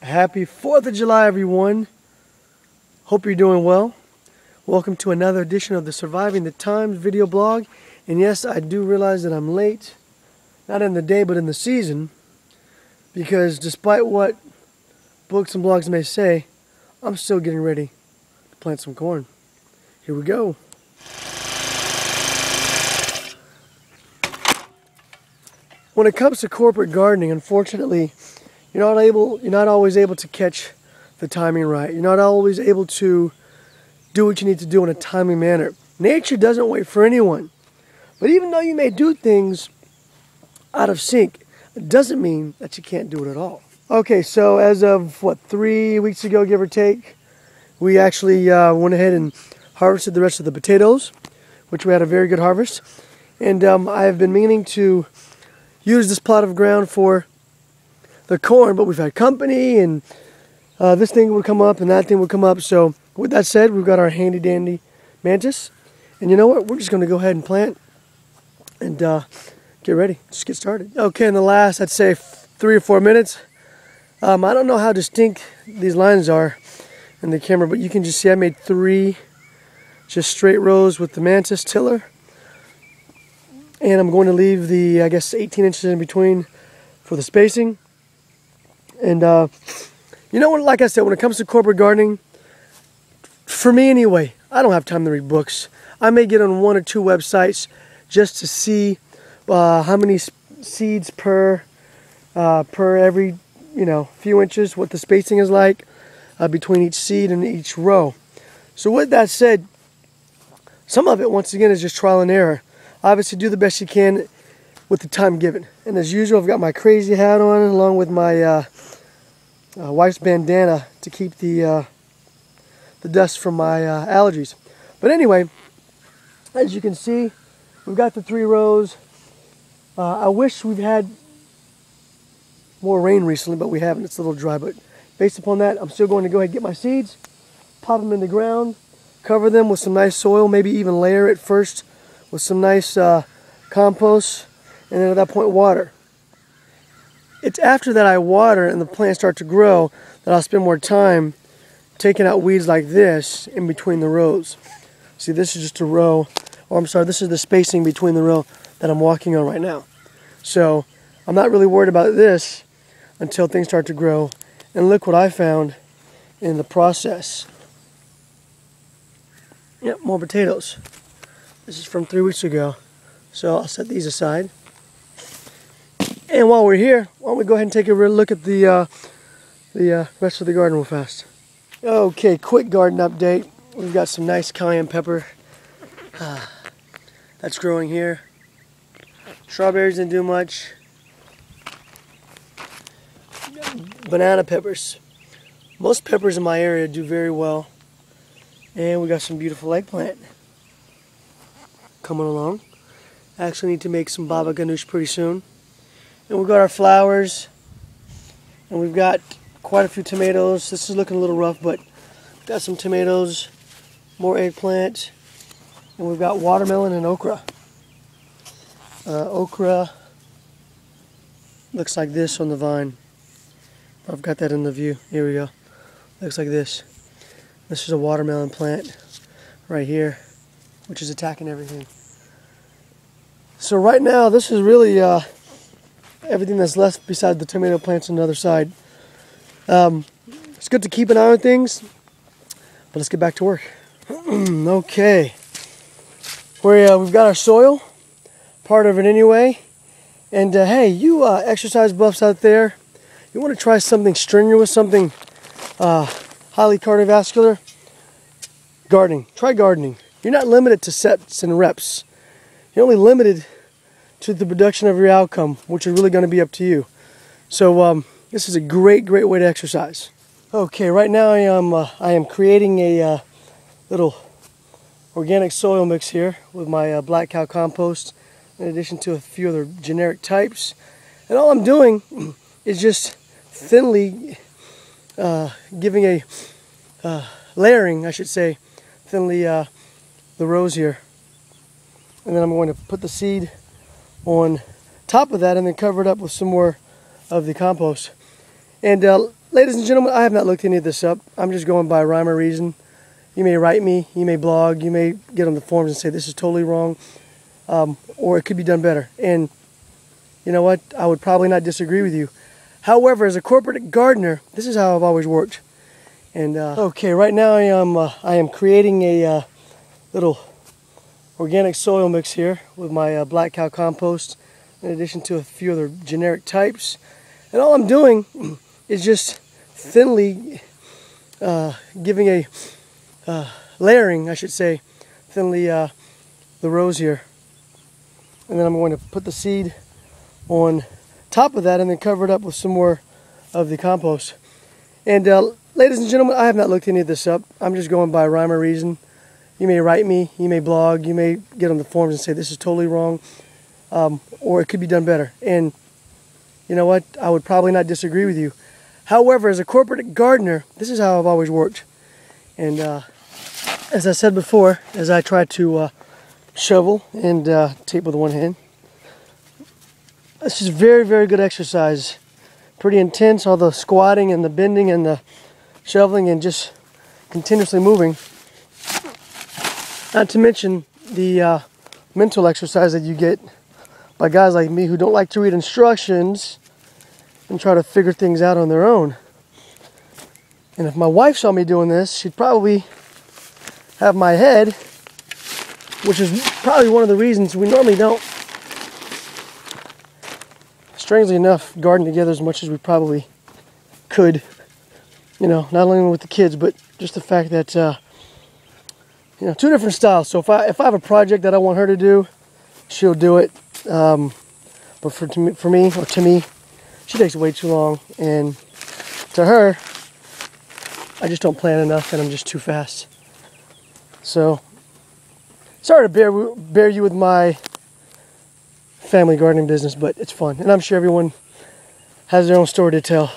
Happy 4th of July, everyone. Hope you're doing well. Welcome to another edition of the Surviving the Times video blog. And yes, I do realize that I'm late, not in the day, but in the season, because despite what books and blogs may say, I'm still getting ready to plant some corn. Here we go. When it comes to corporate gardening, unfortunately, you're not always able to catch the timing right. You're not always able to do what you need to do in a timely manner. Nature doesn't wait for anyone. But even though you may do things out of sync, it doesn't mean that you can't do it at all. Okay, so as of, 3 weeks ago, give or take, we actually went ahead and harvested the rest of the potatoes, which we had a very good harvest. And I have been meaning to use this plot of ground for the corn, but we've had company, and this thing would come up and that thing would come up. So with that said, we've got our handy dandy mantis, and you know what, we're just going to go ahead and plant and get ready, just get started. Okay, in the last, I'd say 3 or 4 minutes, I don't know how distinct these lines are in the camera, but you can just see I made 3 just straight rows with the mantis tiller, and I'm going to leave the, I guess, 18 inches in between for the spacing. And you know what, like I said, when it comes to corporate gardening, for me anyway, I don't have time to read books. I may get on 1 or 2 websites just to see how many seeds per every few inches, what the spacing is like between each seed and each row. So with that said, some of it once again is just trial and error. Obviously, do the best you can with the time given. And as usual, I've got my crazy hat on along with my wife's bandana to keep the dust from my allergies. But anyway, as you can see, we've got the 3 rows. I wish we've had more rain recently, but we haven't. It's a little dry. But based upon that, I'm still going to go ahead and get my seeds, pop them in the ground, cover them with some nice soil, maybe even layer it first with some nice compost, and then at that point water. It's after that I water and the plants start to grow that I'll spend more time taking out weeds like this in between the rows. See, this is just a row, or I'm sorry, this is the spacing between the row that I'm walking on right now. So I'm not really worried about this until things start to grow. And look what I found in the process. Yep, more potatoes. This is from 3 weeks ago. So I'll set these aside. And while we're here, why don't we go ahead and take a look at the rest of the garden real fast. Okay, quick garden update. We've got some nice cayenne pepper that's growing here. Strawberries didn't do much. Banana peppers. Most peppers in my area do very well. And we got some beautiful eggplant coming along. I actually need to make some baba ganoush pretty soon. And we've got our flowers, and we've got quite a few tomatoes. This is looking a little rough, but got some tomatoes, more eggplant, and we've got watermelon and okra. Okra looks like this on the vine. I've got that in the view. Here we go. Looks like this. This is a watermelon plant right here, which is attacking everything. So right now, this is really everything that's left besides the tomato plants on the other side. It's good to keep an eye on things, but let's get back to work. Okay. We've got our soil, part of it anyway. And hey, you exercise buffs out there, you want to try something strenuous, something highly cardiovascular? Gardening. Try gardening. You're not limited to sets and reps. You're only limited to the production of your outcome, which is really going to be up to you. So this is a great way to exercise. Okay, right now I am creating a little organic soil mix here with my black cow compost, in addition to a few other generic types. And all I'm doing is just thinly giving a layering, I should say, thinly the rows here. And then I'm going to put the seed on top of that and then cover it up with some more of the compost. And let ladies and gentlemen, I have not looked any of this up. I'm just going by rhyme or reason. You may write me, you may blog, you may get on the forums and say this is totally wrong, or it could be done better. And you know what? I would probably not disagree with you. However, as a corporate gardener, this is how I've always worked. And okay, right now I am creating a little organic soil mix here with my black cow compost, in addition to a few other generic types. And all I'm doing is just thinly giving a layering, I should say, thinly the rows here. And then I'm going to put the seed on top of that and then cover it up with some more of the compost. And ladies and gentlemen, I have not looked any of this up. I'm just going by rhyme or reason. You may write me, you may blog, you may get on the forums and say this is totally wrong, or it could be done better. And you know what? I would probably not disagree with you. However, as a corporate gardener, this is how I've always worked. And as I said before, as I try to shovel and tape with one hand, this is very, very good exercise. Pretty intense, all the squatting and the bending and the shoveling and just continuously moving. Not to mention the mental exercise that you get by guys like me who don't like to read instructions and try to figure things out on their own. And if my wife saw me doing this, she'd probably have my head, which is probably one of the reasons we normally don't, strangely enough, garden together as much as we probably could. You know, not only with the kids, but just the fact that, you know, two different styles. So if I have a project that I want her to do, she'll do it. But for me, she takes way too long. And to her, I just don't plan enough and I'm just too fast. So, sorry to bear you with my family gardening business, but it's fun. And I'm sure everyone has their own story to tell.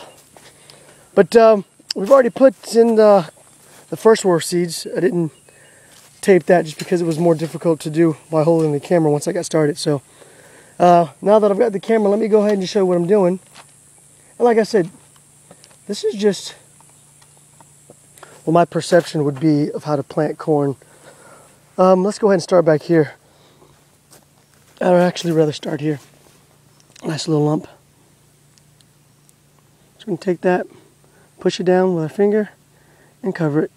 But we've already put in the first row of seeds. I didn't tape that just because it was more difficult to do by holding the camera once I got started. So now that I've got the camera, let me go ahead and show you what I'm doing. And like I said, this is just what my perception would be of how to plant corn. Let's go ahead and start back here. I'd actually rather start here. Nice little lump. Just going to take that, push it down with our finger, and cover it.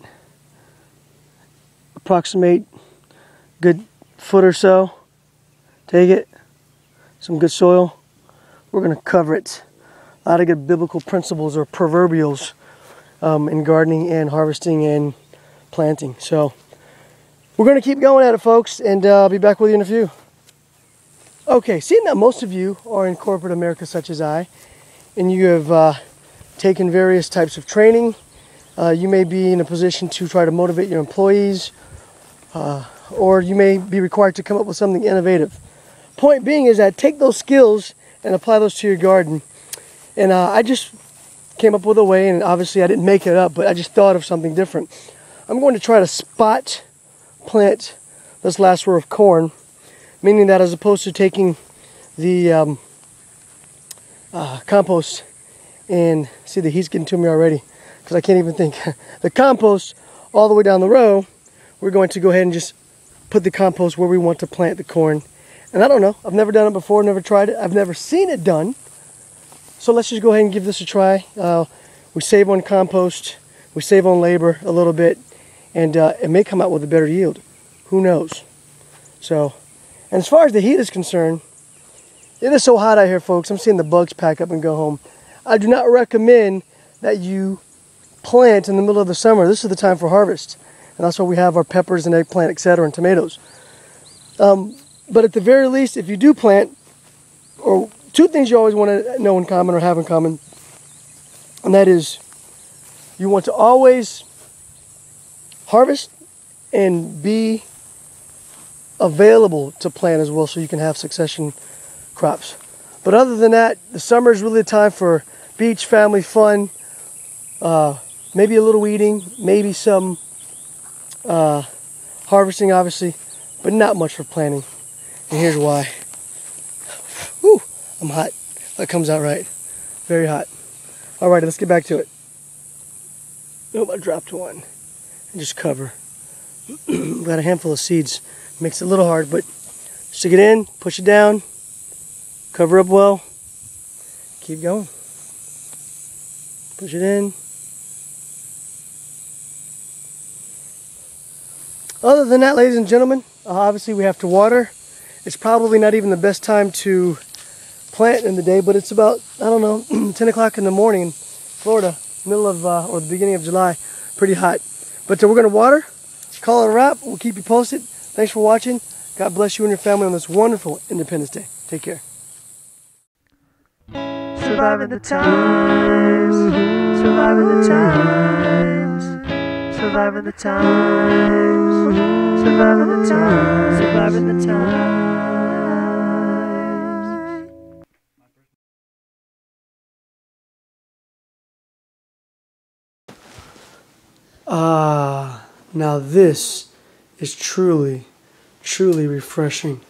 Approximate good foot or so. Take it, some good soil. We're going to cover it. A lot of good biblical principles or proverbials in gardening and harvesting and planting. So we're going to keep going at it, folks, and I'll be back with you in a few. Okay, seeing that most of you are in corporate America such as I, and you have taken various types of training, you may be in a position to try to motivate your employees, or you may be required to come up with something innovative. Point being is that take those skills and apply those to your garden. And I just came up with a way, and obviously I didn't make it up, but I just thought of something different. I'm going to try to spot plant this last row of corn, meaning that as opposed to taking the compost, and see the heat's getting to me already because I can't even think, the compost all the way down the row, we're going to go ahead and just put the compost where we want to plant the corn. And I don't know, I've never done it before, never tried it, I've never seen it done. So let's just go ahead and give this a try. We save on compost, we save on labor a little bit, and it may come out with a better yield. Who knows? So, and as far as the heat is concerned, it is so hot out here, folks. I'm seeing the bugs pack up and go home. I do not recommend that you plant in the middle of the summer. This is the time for harvest. And that's why we have our peppers and eggplant, etc., and tomatoes. But at the very least, if you do plant, or two things you always want to know in common or have in common, and that is you want to always harvest and be available to plant as well so you can have succession crops. But other than that, the summer is really the time for beach, family, fun, maybe a little weeding, maybe some harvesting, obviously, but not much for planting. And here's why. Whew, I'm hot. That comes out right. Very hot. Alright, let's get back to it. Oh, I dropped one. And just cover. Got a handful of seeds. Makes it a little hard, but stick it in, push it down, cover up well, keep going. Push it in. Other than that, ladies and gentlemen, obviously we have to water. It's probably not even the best time to plant in the day, but it's about, I don't know, 10 o'clock in the morning in Florida, middle of, or the beginning of July, pretty hot. But we're going to water, call it a wrap, we'll keep you posted. Thanks for watching. God bless you and your family on this wonderful Independence Day. Take care. Surviving the times, surviving the times, surviving the times, surviving the times, surviving the times. Ah, now this is truly, truly refreshing.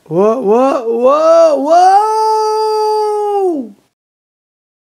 Whoa, whoa, whoa, whoa!